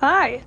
Hi.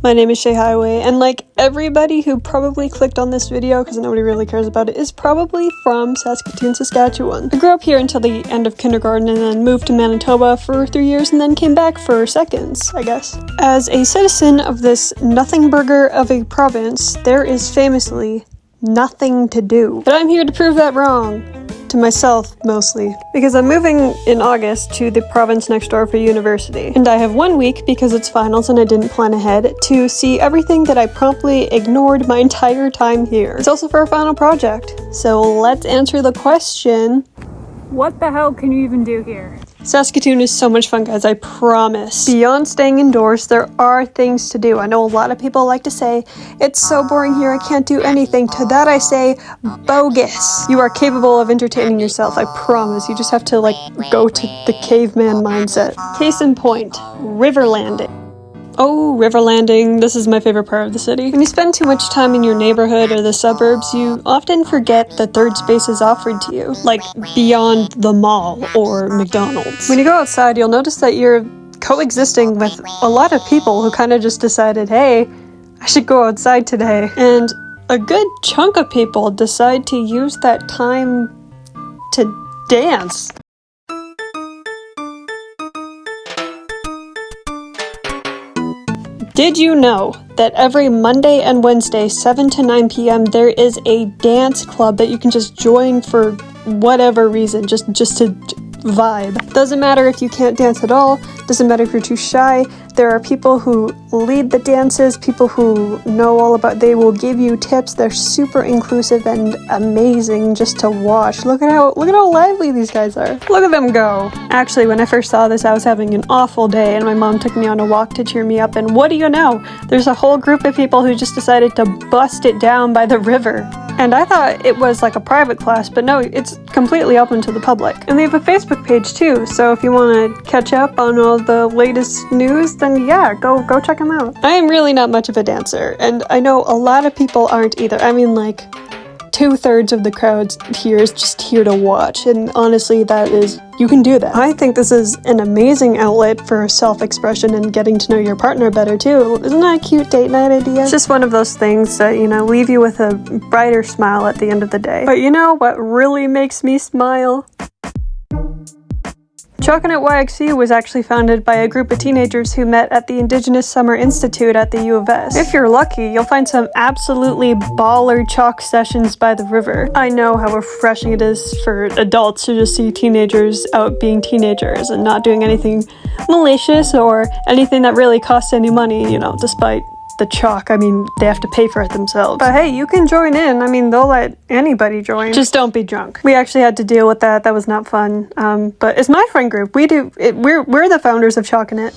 My name is Shay Highway, and like everybody who probably clicked on this video, because nobody really cares about it, is probably from Saskatoon, Saskatchewan. I grew up here until the end of kindergarten and then moved to Manitoba for 3 years and then came back for seconds, I guess. As a citizen of this nothing burger of a province, there is famously nothing to do. But I'm here to prove that wrong. To myself, mostly. Because I'm moving in August to the province next door for university. And I have 1 week, because it's finals and I didn't plan ahead, to see everything that I promptly ignored my entire time here. It's also for a final project. So let's answer the question. What the hell can you even do here? Saskatoon is so much fun, guys, I promise. Beyond staying indoors, there are things to do. I know a lot of people like to say, it's so boring here, I can't do anything. To that I say, bogus. You are capable of entertaining yourself, I promise. You just have to, go to the caveman mindset. Case in point, river landing. Oh, river landing, this is my favorite part of the city. When you spend too much time in your neighborhood or the suburbs, you often forget that third space is offered to you, like beyond the mall or McDonald's. When you go outside, you'll notice that you're coexisting with a lot of people who kind of just decided, hey, I should go outside today. And a good chunk of people decide to use that time to dance. Did you know that every Monday and Wednesday, 7 to 9 p.m., there is a dance club that you can just join for whatever reason, just to vibe. Doesn't matter if you can't dance at all, doesn't matter if you're too shy. There are people who lead the dances, people who know all about, they will give you tips. They're super inclusive and amazing just to watch. Look at how lively these guys are. Look at them go. Actually, when I first saw this, I was having an awful day and my mom took me on a walk to cheer me up, and what do you know? There's a whole group of people who just decided to bust it down by the river. And I thought it was like a private class, but no, it's completely open to the public. And they have a Facebook page too, so if you want to catch up on all the latest news, then yeah, go check them out. I am really not much of a dancer, and I know a lot of people aren't either. I mean, like, 2/3 of the crowd here is just here to watch, and honestly, you can do that. I think this is an amazing outlet for self-expression and getting to know your partner better too. Isn't that a cute date night idea? It's just one of those things that, leave you with a brighter smile at the end of the day. But you know what really makes me smile? Chalkin' at YXU was actually founded by a group of teenagers who met at the Indigenous Summer Institute at the U of S. If you're lucky, you'll find some absolutely baller chalk sessions by the river. I know how refreshing it is for adults to just see teenagers out being teenagers and not doing anything malicious or anything that really costs any money, despite the chalk. I mean, they have to pay for it themselves. But hey, you can join in. I mean, they'll let anybody join. Just don't be drunk. We actually had to deal with that. That was not fun. But it's my friend group. We're the founders of Chalkin' It.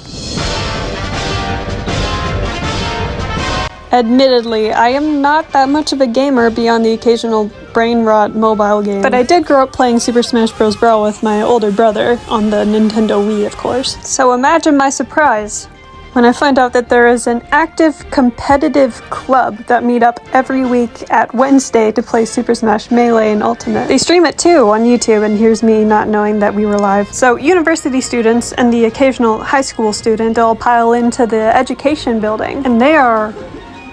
Admittedly, I am not that much of a gamer beyond the occasional brain rot mobile game. But I did grow up playing Super Smash Bros. Brawl with my older brother on the Nintendo Wii, of course. So imagine my surprise when I find out that there is an active competitive club that meet up every week at Wednesday to play Super Smash Melee and Ultimate. They stream it too on YouTube, and here's me not knowing that we were live. So university students and the occasional high school student all pile into the education building, and they are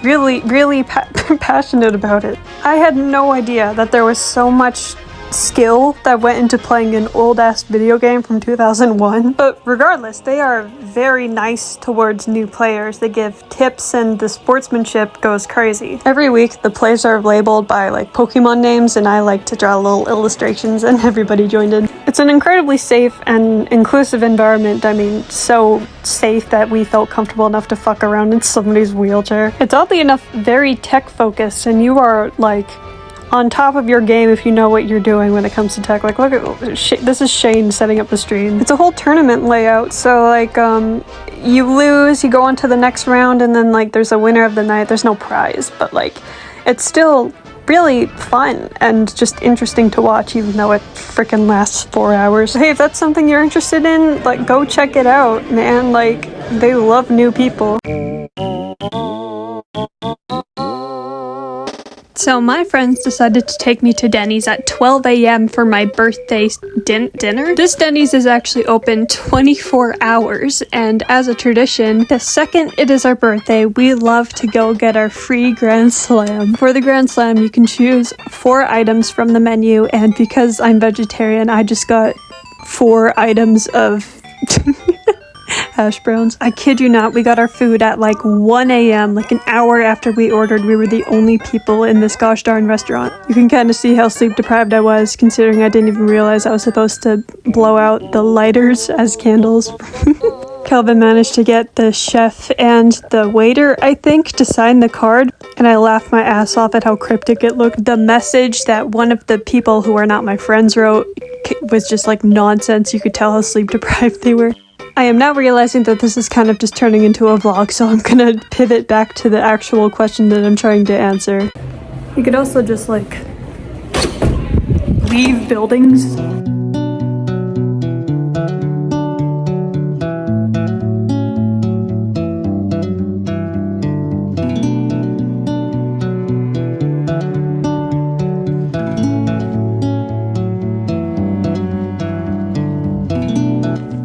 really passionate about it. I had no idea that there was so much skill that went into playing an old-ass video game from 2001. But regardless, they are very nice towards new players. They give tips and the sportsmanship goes crazy. Every week, the plays are labeled by Pokemon names, and I like to draw little illustrations, and everybody joined in. It's an incredibly safe and inclusive environment. I mean, so safe that we felt comfortable enough to fuck around in somebody's wheelchair. It's oddly enough very tech-focused, and you are on top of your game if you know what you're doing when it comes to tech. Look at this is Shane setting up the stream. It's a whole tournament layout, so you lose, you go on to the next round, and then there's a winner of the night. There's no prize, but it's still really fun and just interesting to watch, even though it freaking lasts 4 hours. Hey, if that's something you're interested in, go check it out, man. They love new people. So my friends decided to take me to Denny's at 12 a.m. for my birthday dinner. This Denny's is actually open 24 hours, and as a tradition, the second it is our birthday, we love to go get our free Grand Slam. For the Grand Slam, you can choose 4 items from the menu, and because I'm vegetarian, I just got 4 items of hash browns. I kid you not, we got our food at like 1 a.m., like an hour after we ordered. We were the only people in this gosh darn restaurant. You can kind of see how sleep deprived I was, considering I didn't even realize I was supposed to blow out the lighters as candles. Calvin managed to get the chef and the waiter, I think, to sign the card, and I laughed my ass off at how cryptic it looked. The message that one of the people who are not my friends wrote was just like nonsense. You could tell how sleep deprived they were. I am now realizing that this is kind of just turning into a vlog, so I'm gonna pivot back to the actual question that I'm trying to answer. You could also just like leave buildings.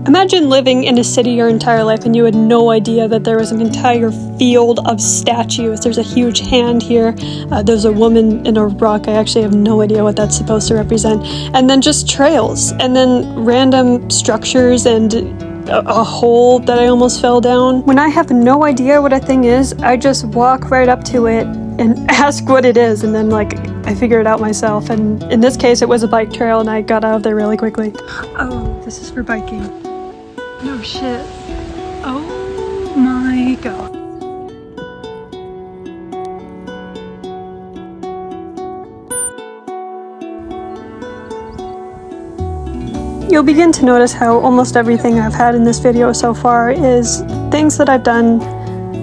Imagine living in a city your entire life and you had no idea that there was an entire field of statues. There's a huge hand here. There's a woman in a rock. I actually have no idea what that's supposed to represent. And then just trails. And then random structures and a hole that I almost fell down. When I have no idea what a thing is, I just walk right up to it and ask what it is. And then like I figure it out myself. And in this case, it was a bike trail and I got out of there really quickly. Oh, this is for biking. No shit. Oh my god. You'll begin to notice how almost everything I've had in this video so far is things that I've done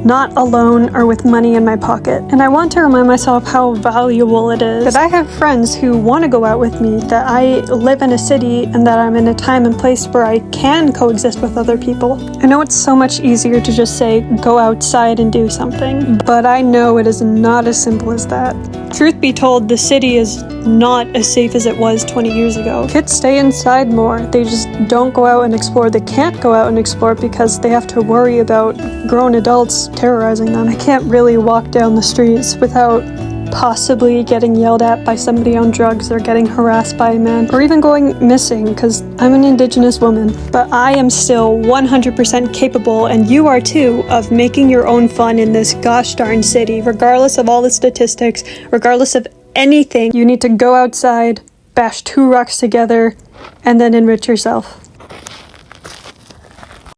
not alone or with money in my pocket. And I want to remind myself how valuable it is that I have friends who want to go out with me, that I live in a city and that I'm in a time and place where I can coexist with other people. I know it's so much easier to just say, go outside and do something, but I know it is not as simple as that. Truth be told, the city is not as safe as it was 20 years ago. Kids stay inside more. They just don't go out and explore. They can't go out and explore because they have to worry about grown adults terrorizing them. I can't really walk down the streets without possibly getting yelled at by somebody on drugs or getting harassed by a man or even going missing because I'm an Indigenous woman. But I am still 100% capable, and you are too, of making your own fun in this gosh darn city, regardless of all the statistics, regardless of anything. You need to go outside, bash 2 rocks together, and then enrich yourself.